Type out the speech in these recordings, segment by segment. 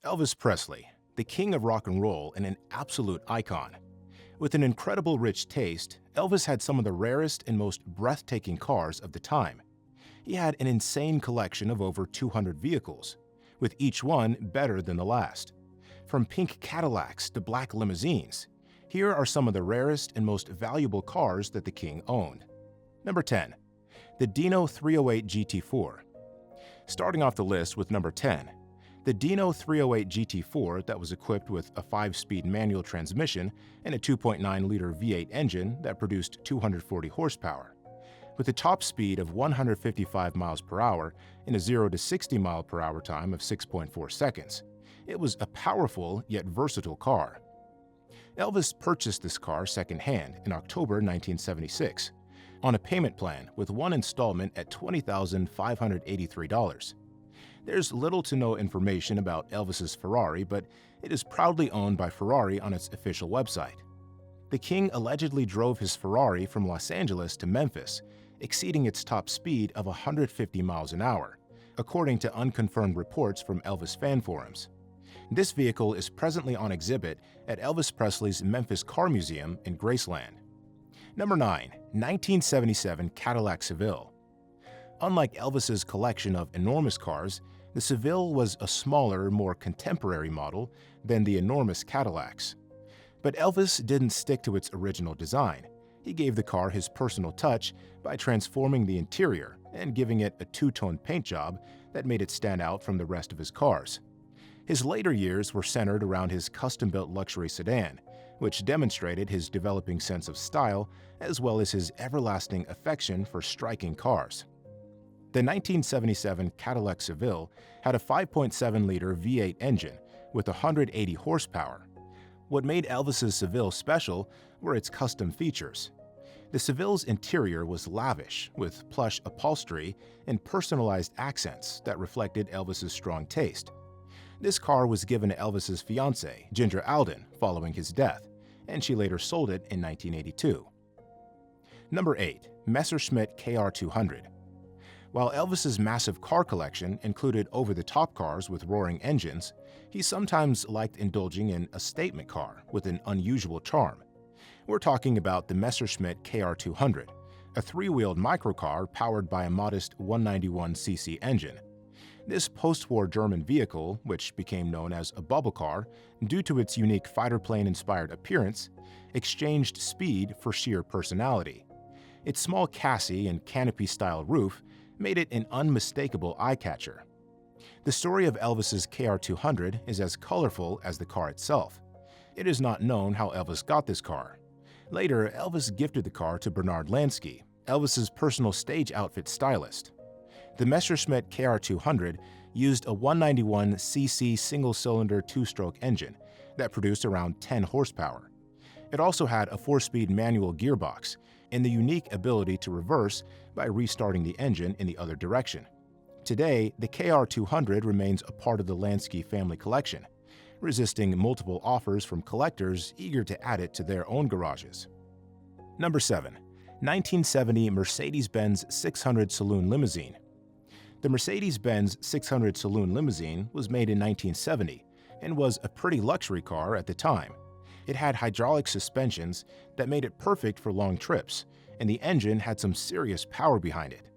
Elvis Presley, the king of rock and roll and an absolute icon. With an incredible rich taste, Elvis had some of the rarest and most breathtaking cars of the time. He had an insane collection of over 200 vehicles, with each one better than the last. From pink Cadillacs to black limousines, here are some of the rarest and most valuable cars that the king owned. Number 10. The Dino 308 GT4. Starting off the list with number 10, the Dino 308 GT4 that was equipped with a 5-speed manual transmission and a 2.9-liter V8 engine that produced 240 horsepower. With a top speed of 155 miles per hour and a 0 to 60 mile per hour time of 6.4 seconds, it was a powerful yet versatile car. Elvis purchased this car secondhand in October 1976 on a payment plan with one installment at $20,583. There's little to no information about Elvis's Ferrari, but it is proudly owned by Ferrari on its official website. The king allegedly drove his Ferrari from Los Angeles to Memphis, exceeding its top speed of 150 miles an hour, according to unconfirmed reports from Elvis fan forums. This vehicle is presently on exhibit at Elvis Presley's Memphis Car Museum in Graceland. Number 9. 1977 Cadillac Seville. Unlike Elvis's collection of enormous cars, the Seville was a smaller, more contemporary model than the enormous Cadillacs. But Elvis didn't stick to its original design. He gave the car his personal touch by transforming the interior and giving it a two-tone paint job that made it stand out from the rest of his cars. His later years were centered around his custom-built luxury sedan, which demonstrated his developing sense of style as well as his everlasting affection for striking cars. The 1977 Cadillac Seville had a 5.7-liter V8 engine with 180 horsepower. What made Elvis's Seville special were its custom features. The Seville's interior was lavish, with plush upholstery and personalized accents that reflected Elvis's strong taste. This car was given to Elvis's fiancée, Ginger Alden, following his death, and she later sold it in 1982. Number 8. Messerschmitt KR200. While Elvis's massive car collection included over-the-top cars with roaring engines, he sometimes liked indulging in a statement car with an unusual charm. We're talking about the Messerschmitt KR200, a three-wheeled microcar powered by a modest 191cc engine. This post-war German vehicle, which became known as a bubble car due to its unique fighter plane-inspired appearance, exchanged speed for sheer personality. Its small chassis and canopy-style roof made it an unmistakable eye-catcher. The story of Elvis's KR200 is as colorful as the car itself. It is not known how Elvis got this car. Later, Elvis gifted the car to Bernard Lansky, Elvis's personal stage outfit stylist. The Messerschmitt KR200 used a 191cc single-cylinder two-stroke engine that produced around 10 horsepower. It also had a 4-speed manual gearbox and the unique ability to reverse by restarting the engine in the other direction. Today, the KR200 remains a part of the Lansky family collection, resisting multiple offers from collectors eager to add it to their own garages. Number 7. 1970 Mercedes-Benz 600 Saloon Limousine. The Mercedes-Benz 600 Saloon Limousine was made in 1970 and was a pretty luxury car at the time. It had hydraulic suspensions that made it perfect for long trips, and the engine had some serious power behind it.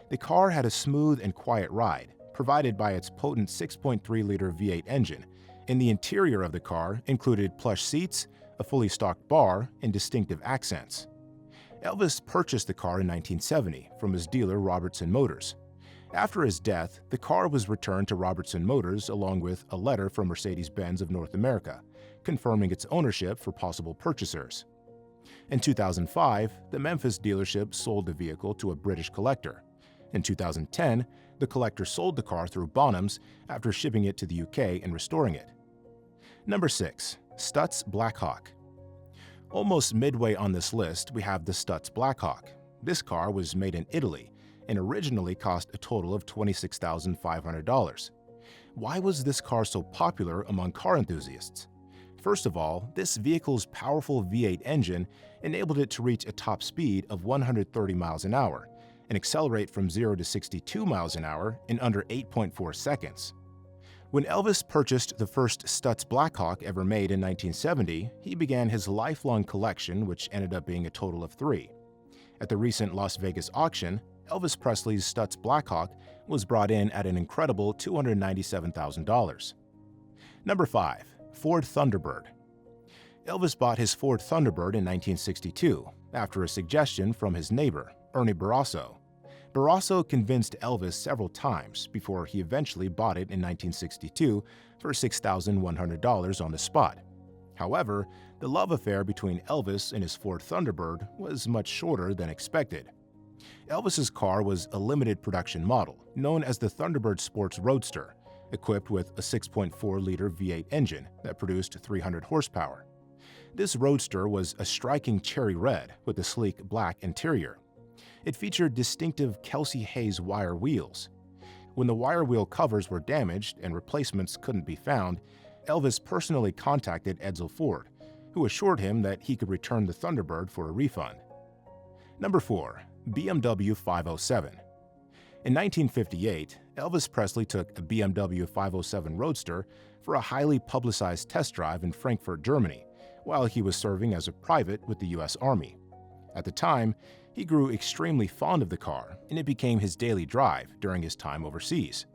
The car had a smooth and quiet ride, provided by its potent 6.3-liter V8 engine, and the interior of the car included plush seats, a fully stocked bar, and distinctive accents. Elvis purchased the car in 1970 from his dealer Robertson Motors. After his death, the car was returned to Robertson Motors along with a letter from Mercedes-Benz of North America, confirming its ownership for possible purchasers. In 2005, the Memphis dealership sold the vehicle to a British collector. In 2010, the collector sold the car through Bonhams after shipping it to the UK and restoring it. Number 6. Stutz Blackhawk. Almost midway on this list, we have the Stutz Blackhawk. This car was made in Italy and originally cost a total of $26,500. Why was this car so popular among car enthusiasts? First of all, this vehicle's powerful V8 engine enabled it to reach a top speed of 130 miles an hour and accelerate from 0 to 62 miles an hour in under 8.4 seconds. When Elvis purchased the first Stutz Blackhawk ever made in 1970, he began his lifelong collection, which ended up being a total of 3. At the recent Las Vegas auction, Elvis Presley's Stutz Blackhawk was brought in at an incredible $297,000. Number 5. Ford Thunderbird. Elvis bought his Ford Thunderbird in 1962 after a suggestion from his neighbor, Ernie Barrasso. Barrasso convinced Elvis several times before he eventually bought it in 1962 for $6,100 on the spot. However, the love affair between Elvis and his Ford Thunderbird was much shorter than expected. Elvis's car was a limited production model, known as the Thunderbird Sports Roadster, equipped with a 6.4-liter V8 engine that produced 300 horsepower. This Roadster was a striking cherry red with a sleek black interior. It featured distinctive Kelsey Hayes wire wheels. When the wire wheel covers were damaged and replacements couldn't be found, Elvis personally contacted Edsel Ford, who assured him that he could return the Thunderbird for a refund. Number 4. BMW 507. In 1958, Elvis Presley took a BMW 507 Roadster for a highly publicized test drive in Frankfurt, Germany, while he was serving as a private with the U.S. Army. At the time, he grew extremely fond of the car, and it became his daily drive during his time overseas.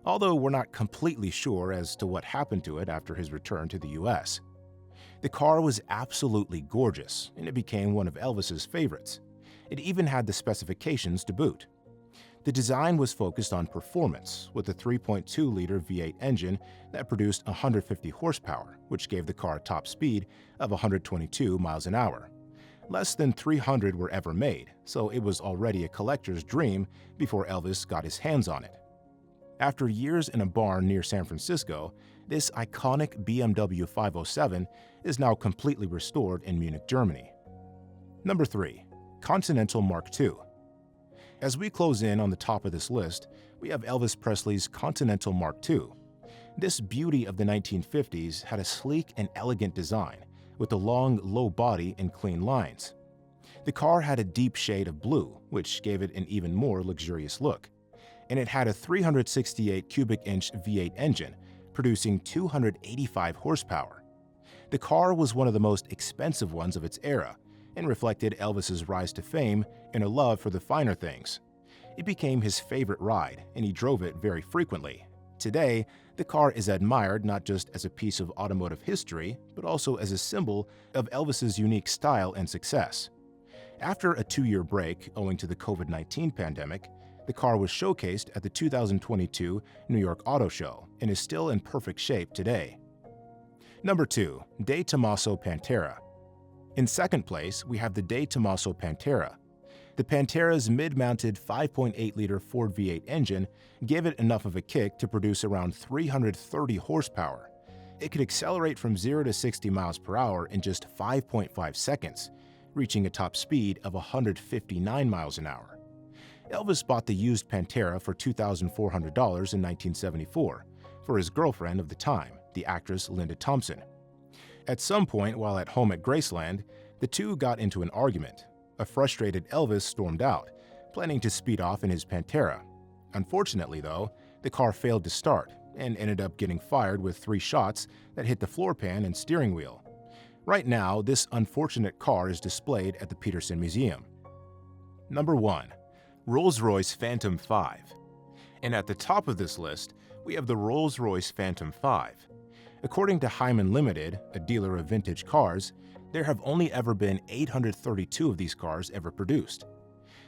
Although we're not completely sure as to what happened to it after his return to the U.S. The car was absolutely gorgeous, and it became one of Elvis's favorites. It even had the specifications to boot. The design was focused on performance, with a 3.2-liter V8 engine that produced 150 horsepower, which gave the car a top speed of 122 miles an hour. Less than 300 were ever made, so it was already a collector's dream before Elvis got his hands on it. After years in a barn near San Francisco, this iconic BMW 507 is now completely restored in Munich, Germany. Number 3. Continental Mark II. As we close in on the top of this list, we have Elvis Presley's Continental Mark II. This beauty of the 1950s had a sleek and elegant design, with a long, low body and clean lines. The car had a deep shade of blue, which gave it an even more luxurious look. And it had a 368 cubic inch V8 engine, producing 285 horsepower. The car was one of the most expensive ones of its era, and reflected Elvis's rise to fame and a love for the finer things. It became his favorite ride, and he drove it very frequently. Today, the car is admired not just as a piece of automotive history, but also as a symbol of Elvis's unique style and success. After a 2-year break owing to the COVID-19 pandemic, the car was showcased at the 2022 New York Auto Show and is still in perfect shape today. Number 2. De Tomaso Pantera. In second place, we have the De Tomaso Pantera. The Pantera's mid-mounted 5.8-liter Ford V8 engine gave it enough of a kick to produce around 330 horsepower. It could accelerate from 0 to 60 miles per hour in just 5.5 seconds, reaching a top speed of 159 miles an hour. Elvis bought the used Pantera for $2,400 in 1974 for his girlfriend of the time, the actress Linda Thompson. At some point while at home at Graceland, the two got into an argument. A frustrated Elvis stormed out, planning to speed off in his Pantera. Unfortunately, though, the car failed to start and ended up getting fired with 3 shots that hit the floor pan and steering wheel. Right now, this unfortunate car is displayed at the Peterson Museum. Number 1. Rolls-Royce Phantom 5. And at the top of this list, we have the Rolls-Royce Phantom 5. According to Hyman Limited, a dealer of vintage cars, there have only ever been 832 of these cars ever produced.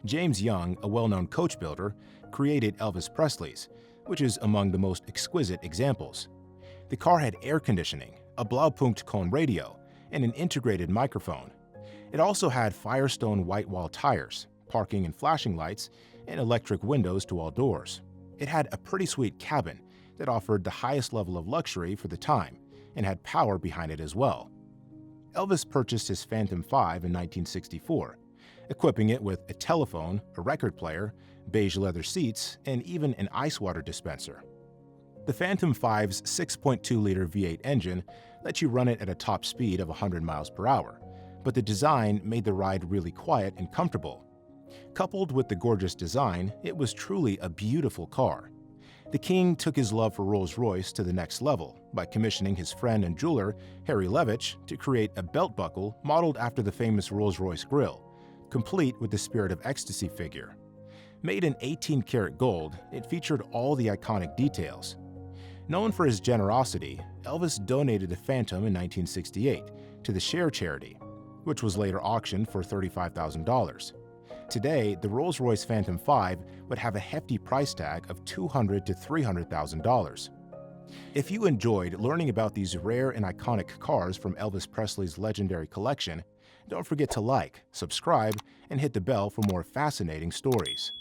James Young, a well-known coach builder, created Elvis Presley's, which is among the most exquisite examples. The car had air conditioning, a Blaupunkt cone radio, and an integrated microphone. It also had Firestone white wall tires, parking and flashing lights, and electric windows to all doors. It had a pretty sweet cabin that offered the highest level of luxury for the time and had power behind it as well. Elvis purchased his Phantom 5 in 1964, equipping it with a telephone, a record player, beige leather seats, and even an ice water dispenser. The Phantom 5's 6.2-liter V8 engine lets you run it at a top speed of 100 miles per hour, but the design made the ride really quiet and comfortable. Coupled with the gorgeous design, it was truly a beautiful car. The king took his love for Rolls-Royce to the next level by commissioning his friend and jeweler, Harry Levitch, to create a belt buckle modeled after the famous Rolls-Royce grille, complete with the Spirit of Ecstasy figure. Made in 18-karat gold, it featured all the iconic details. Known for his generosity, Elvis donated the Phantom in 1968 to the Share charity, which was later auctioned for $35,000. Today, the Rolls-Royce Phantom 5 would have a hefty price tag of $200,000 to $300,000. If you enjoyed learning about these rare and iconic cars from Elvis Presley's legendary collection, don't forget to like, subscribe, and hit the bell for more fascinating stories.